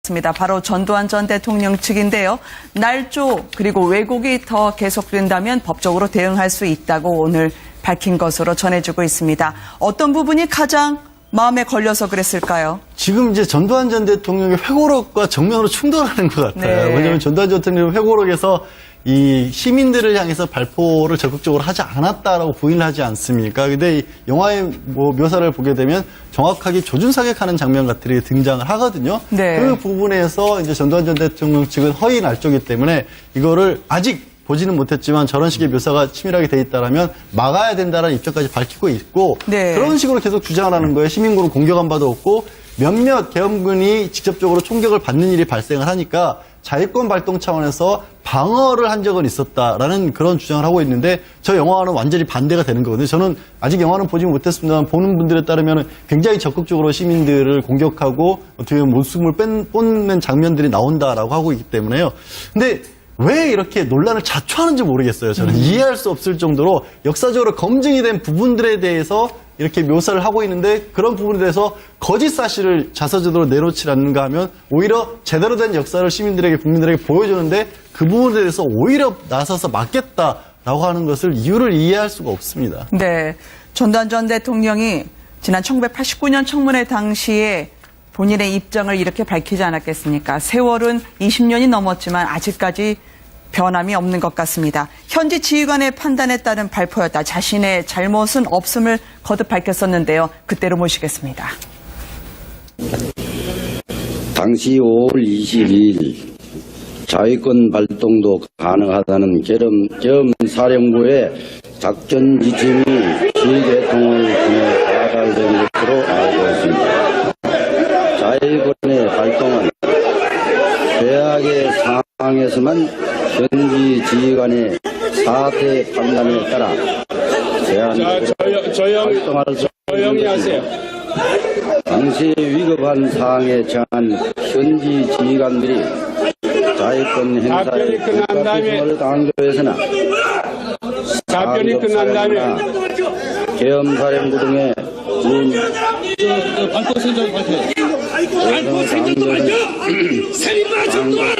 있습니다. 바로 전두환 전 대통령 측인데요. 날조 그리고 왜곡이 더 계속된다면 법적으로 대응할 수 있다고 오늘 밝힌 것으로 전해지고 있습니다. 어떤 부분이 가장 마음에 걸려서 그랬을까요? 지금 이제 전두환 전 대통령의 회고록과 정면으로 충돌하는 것 같아요. 네. 왜냐하면 전두환 전 대통령 회고록에서 이 시민들을 향해서 발포를 적극적으로 하지 않았다라고 부인을 하지 않습니까? 근데 이 영화의 묘사를 보게 되면 정확하게 조준사격하는 장면 같은 게 등장을 하거든요. 네. 그 부분에서 이제 전두환 전 대통령 측은 허위 날조기 때문에 이거를 아직 보지는 못했지만 저런 식의 묘사가 치밀하게 돼 있다라면 막아야 된다는 입장까지 밝히고 있고 네. 그런 식으로 계속 주장을 하는 거예요. 시민군은 공격한 바도 없고 몇몇 계엄군이 직접적으로 총격을 받는 일이 발생을 하니까 자위권 발동 차원에서 방어를 한 적은 있었다라는 그런 주장을 하고 있는데 저 영화와는 완전히 반대가 되는 거거든요. 저는 아직 영화는 보지 못했습니다만 보는 분들에 따르면 굉장히 적극적으로 시민들을 공격하고 어떻게 보면 목숨을 뽐낸 장면들이 나온다라고 하고 있기 때문에요. 근데 왜 이렇게 논란을 자초하는지 모르겠어요. 저는 이해할 수 없을 정도로 역사적으로 검증이 된 부분들에 대해서 이렇게 묘사를 하고 있는데 그런 부분에 대해서 거짓 사실을 자서전으로 내놓지 않는가 하면 오히려 제대로 된 역사를 시민들에게 국민들에게 보여주는데 그 부분에 대해서 오히려 나서서 막겠다라고 하는 것을 이유를 이해할 수가 없습니다. 네. 전두환 전 대통령이 지난 1989년 청문회 당시에 본인의 입장을 이렇게 밝히지 않았겠습니까? 세월은 20년이 넘었지만 아직까지 변함이 없는 것 같습니다. 현지 지휘관의 판단에 따른 발표였다. 자신의 잘못은 없음을 거듭 밝혔었는데요. 그때로 모시겠습니다. 당시 5월 22일 자위권 발동도 가능하다는 계엄사령부의 작전 지침이 지휘계통을 통해 가달된 것으로 알고 있습니다. 자위권의 발동은 최악의 상황에서만 현지 지휘관의 사태 판단에 따라 제한적으로 발동할 수 있는 것입니다. 당시 위급한 상황에 처한 현지 지휘관들이 자위권 행사에 불가피성을 당한 것에서나 답변이 끝난 다음에 계엄사령부 등의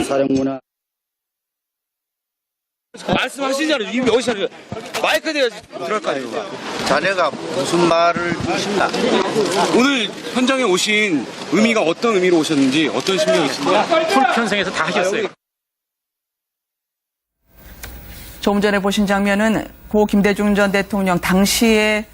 사령부나 말씀하시잖아요. 이미 어디서 마이크 대가 들어갈까요? 자네가 무슨 말을 하신다? 오늘 현장에 오신 의미가 어떤 의미로 오셨는지 어떤 심정이 있습니까? 편성해서 다 하셨어요. 조금 전에 보신 장면은 고 김대중 전 대통령 당시에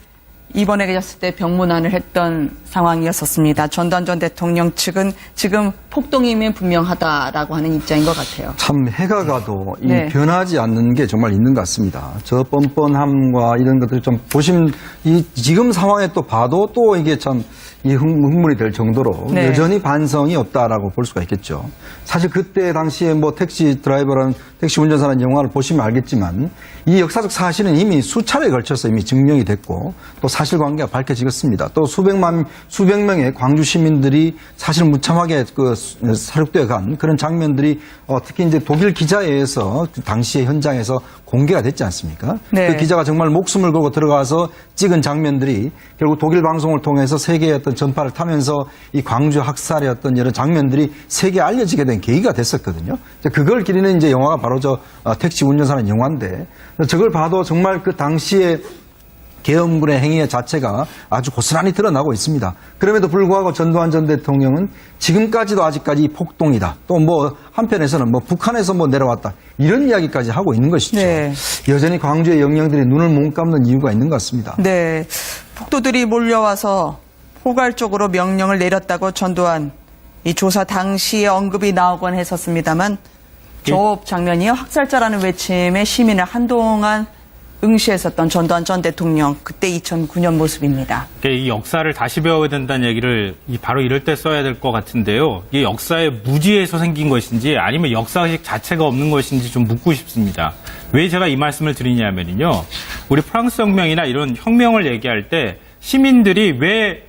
입원해 계셨을 때 병문안을 했던 상황이었었습니다. 전두환 전 대통령 측은 지금 폭동이면 분명하다라고 하는 입장인 것 같아요. 참 해가 가도 이 네. 변하지 않는 게 정말 있는 것 같습니다. 저 뻔뻔함과 이런 것들 좀 보시면 이 지금 상황에 또 봐도 또 이게 참 이 흥분이 될 정도로 네. 여전히 반성이 없다라고 볼 수가 있겠죠. 사실 그때 당시에 뭐 택시 드라이버라는 택시 운전사라는 영화를 보시면 알겠지만 이 역사적 사실은 이미 수차례에 걸쳐서 이미 증명이 됐고 또 사실관계가 밝혀지겠습니다. 또 수백 명의 광주 시민들이 사실 무참하게 사륙되어 간 그런 장면들이 특히 이제 독일 기자에 의해서 당시의 현장에서 공개가 됐지 않습니까? 네. 그 기자가 정말 목숨을 걸고 들어가서 찍은 장면들이 결국 독일 방송을 통해서 세계의 어떤 전파를 타면서 이 광주 학살의 어떤 여러 장면들이 세계에 알려지게 된 계기가 됐었거든요. 그걸 기리는 이제 영화가 바로 저 택시 운전사라는 영화인데 저걸 봐도 정말 그 당시에 계엄군의 행위 자체가 아주 고스란히 드러나고 있습니다. 그럼에도 불구하고 전두환 전 대통령은 지금까지도 아직까지 폭동이다. 또 뭐 한편에서는 뭐 북한에서 뭐 내려왔다. 이런 이야기까지 하고 있는 것이죠. 네. 여전히 광주의 영령들이 눈을 못 감는 이유가 있는 것 같습니다. 네. 폭도들이 몰려와서 포괄적으로 명령을 내렸다고 전두환 이 조사 당시에 언급이 나오곤 했었습니다만 저 장면이요. 학살자라는 외침에 시민을 한동안 응시했었던 전두환 전 대통령 그때 2009년 모습입니다. 이 역사를 다시 배워야 된다는 얘기를 바로 이럴 때 써야 될 것 같은데요. 이게 역사의 무지에서 생긴 것인지 아니면 역사의식 자체가 없는 것인지 좀 묻고 싶습니다. 왜 제가 이 말씀을 드리냐면요. 우리 프랑스 혁명이나 이런 혁명을 얘기할 때 시민들이 왜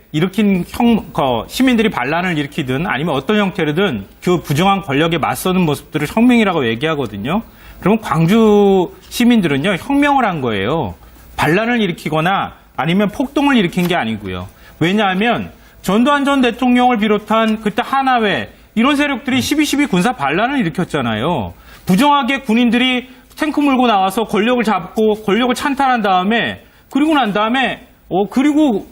시민들이 반란을 일으키든 아니면 어떤 형태로든 그 부정한 권력에 맞서는 모습들을 혁명이라고 얘기하거든요. 그러면 광주 시민들은요, 혁명을 한 거예요. 반란을 일으키거나 아니면 폭동을 일으킨 게 아니고요. 왜냐하면 전두환 전 대통령을 비롯한 그때 하나회 이런 세력들이 12.12 군사 반란을 일으켰잖아요. 부정하게 군인들이 탱크 몰고 나와서 권력을 잡고 권력을 찬탈한 다음에 그리고 난 다음에 그리고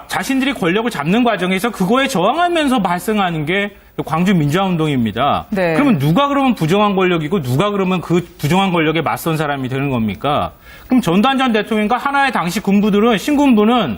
자신들이 권력을 잡는 과정에서 그거에 저항하면서 발생하는 게 광주 민주화운동입니다. 네. 그러면 누가 그러면 부정한 권력이고 누가 그러면 그 부정한 권력에 맞선 사람이 되는 겁니까? 그럼 전두환 전 대통령과 하나의 당시 군부들은 신군부는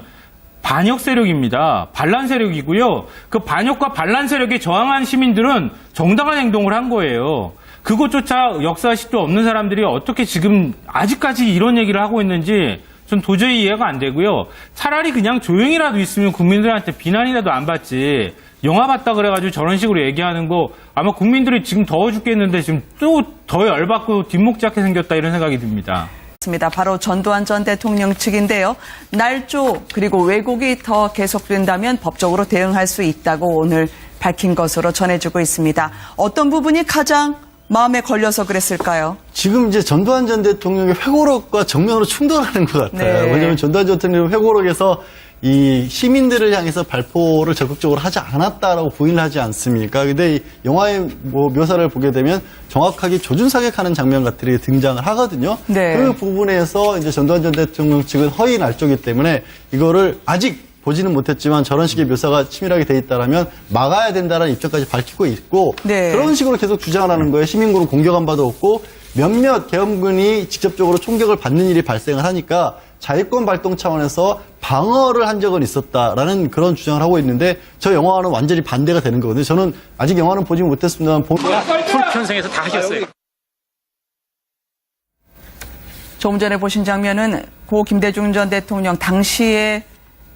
반역 세력입니다. 반란 세력이고요. 그 반역과 반란 세력에 저항한 시민들은 정당한 행동을 한 거예요. 그것조차 역사의식도 없는 사람들이 어떻게 지금 아직까지 이런 얘기를 하고 있는지 전 도저히 이해가 안 되고요. 차라리 그냥 조용히라도 있으면 국민들한테 비난이라도 안 받지. 영화 봤다 그래가지고 저런 식으로 얘기하는 거 아마 국민들이 지금 더워 죽겠는데 지금 또 더 열받고 뒷목 잡게 생겼다 이런 생각이 듭니다. 바로 전두환 전 대통령 측인데요. 날조 그리고 왜곡이 더 계속된다면 법적으로 대응할 수 있다고 오늘 밝힌 것으로 전해지고 있습니다. 어떤 부분이 가장 마음에 걸려서 그랬을까요? 지금 이제 전두환 전 대통령의 회고록과 정면으로 충돌하는 것 같아요. 네. 왜냐하면 전두환 전 대통령 회고록에서 이 시민들을 향해서 발포를 적극적으로 하지 않았다라고 부인을 하지 않습니까? 근데 이 영화의 묘사를 보게 되면 정확하게 조준사격하는 장면 같은 게 등장을 하거든요. 네. 그 부분에서 이제 전두환 전 대통령 측은 허위 날조기 때문에 이거를 아직 보지는 못했지만 저런 식의 묘사가 치밀하게 돼 있다라면 막아야 된다는 입장까지 밝히고 있고 네. 그런 식으로 계속 주장을 하는 거예요. 시민군은 공격한 바도 없고 몇몇 계엄군이 직접적으로 총격을 받는 일이 발생을 하니까 자위권 발동 차원에서 방어를 한 적은 있었다라는 그런 주장을 하고 있는데 저 영화와는 완전히 반대가 되는 거거든요. 저는 아직 영화는 보지 못했습니다만 풀 편성해서 다 하셨어요. 조금 전에 보신 장면은 고 김대중 전 대통령 당시에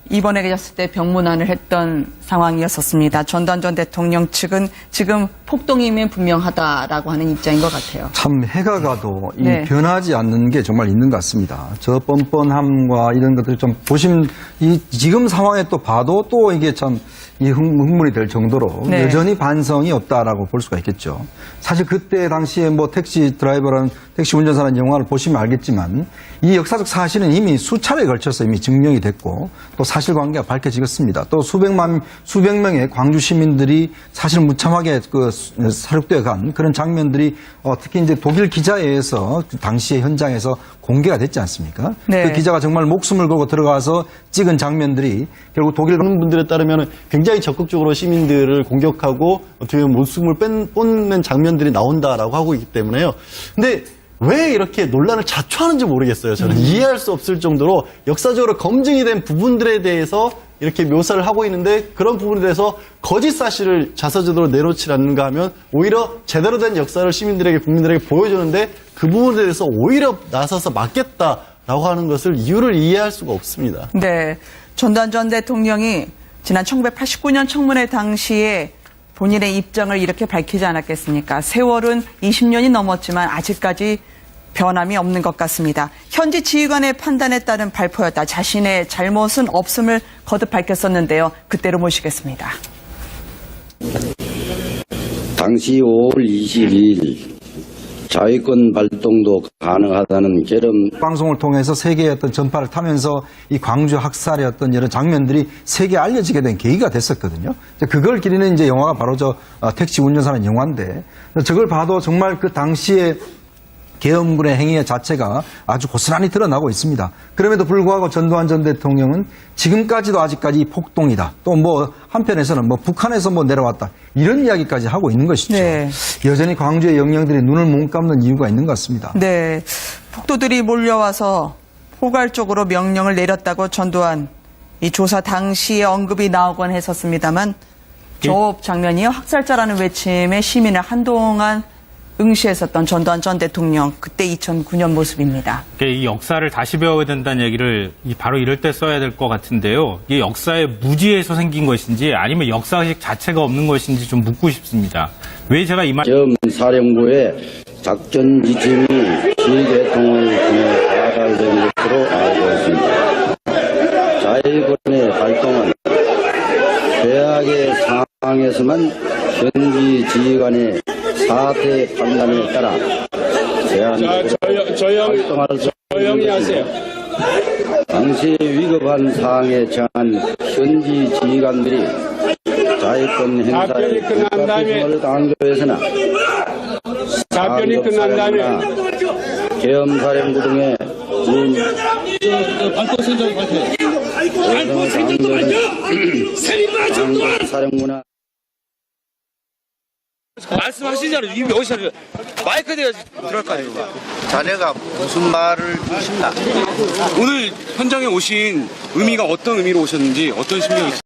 입원해 계셨을 때 병문안을 했던 상황이었었습니다. 전두환 전 대통령 측은 지금 폭동이면 분명하다라고 하는 입장인 것 같아요. 참 해가 가도 이 네. 변하지 않는 게 정말 있는 것 같습니다. 저 뻔뻔함과 이런 것들 좀 보시면 이 지금 상황에 또 봐도 또 이게 참 이 흥분이 될 정도로 네. 여전히 반성이 없다라고 볼 수가 있겠죠. 사실 그때 당시에 택시 드라이버라는 택시 운전사라는 영화를 보시면 알겠지만 이 역사적 사실은 이미 수차례에 걸쳐서 이미 증명이 됐고 또 사실관계가 밝혀지겠습니다. 또 수백 명의 광주 시민들이 사실 무참하게 사륙되어 간 그런 장면들이 특히 이제 독일 기자에 의해서 그 당시의 현장에서 공개가 됐지 않습니까? 네. 그 기자가 정말 목숨을 걸고 들어가서 찍은 장면들이 결국 독일 그런 분들에 따르면 굉장히 적극적으로 시민들을 공격하고 어떻게 보면 목숨을 뽐낸 장면들이 나온다라고 하고 있기 때문에요. 근데 왜 이렇게 논란을 자초하는지 모르겠어요. 저는 이해할 수 없을 정도로 역사적으로 검증이 된 부분들에 대해서 이렇게 묘사를 하고 있는데 그런 부분에 대해서 거짓 사실을 자서전으로 내놓지 않는가 하면 오히려 제대로 된 역사를 시민들에게 국민들에게 보여주는데 그 부분에 대해서 오히려 나서서 막겠다라고 하는 것을 이유를 이해할 수가 없습니다. 네. 전두환 전 대통령이 지난 1989년 청문회 당시에 본인의 입장을 이렇게 밝히지 않았겠습니까? 세월은 20년이 넘었지만 아직까지 변함이 없는 것 같습니다. 현지 지휘관의 판단에 따른 발표였다. 자신의 잘못은 없음을 거듭 밝혔었는데요. 그때로 모시겠습니다. 당시 5월 22일 자위권 발동도 가능하다는 계엄 방송을 통해서 세계의 어떤 전파를 타면서 이 광주 학살의 어떤 여러 장면들이 세계에 알려지게 된 계기가 됐었거든요. 그걸 기리는 이제 영화가 바로 택시 운전사라는 영화인데 저걸 봐도 정말 그 당시에 계엄군의 행위 자체가 아주 고스란히 드러나고 있습니다. 그럼에도 불구하고 전두환 전 대통령은 지금까지도 아직까지 폭동이다. 또 한편에서는 북한에서 내려왔다. 이런 이야기까지 하고 있는 것이죠. 네. 여전히 광주의 영령들이 눈을 못 감는 이유가 있는 것 같습니다. 네. 폭도들이 몰려와서 포괄적으로 명령을 내렸다고 전두환 이 조사 당시에 언급이 나오곤 했었습니다만 저 장면이요. 학살자라는 외침에 시민을 한동안 응시했었던 전두환 전 대통령 그때 2009년 모습입니다. 이 역사를 다시 배워야 된다는 얘기를 바로 이럴 때 써야 될 것 같은데요. 이게 역사의 무지에서 생긴 것인지 아니면 역사의식 자체가 없는 것인지 좀 묻고 싶습니다. 왜 제가 이 말... 계엄사령부의 작전 지침이 시계통을 통해 발달된 것으로 알고 있습니다. 자위권의 발동은 최악의 상황에서만 현지 지휘관의 사태 판단에 따라 활동할 수 있는 것입니다. 당시 위급한 상황에 처한 현지 지휘관들이 자위권 행사에 불법행위를 당한 교회에서는 답변이 끝난 다음에 계엄사령부 등의 사령부나 말씀하시잖아요. 이미 여기서 마이크 대가 들어갈까요? 자네가 무슨 말을 하신다. 오늘 현장에 오신 의미가 어떤 의미로 오셨는지 어떤 심정이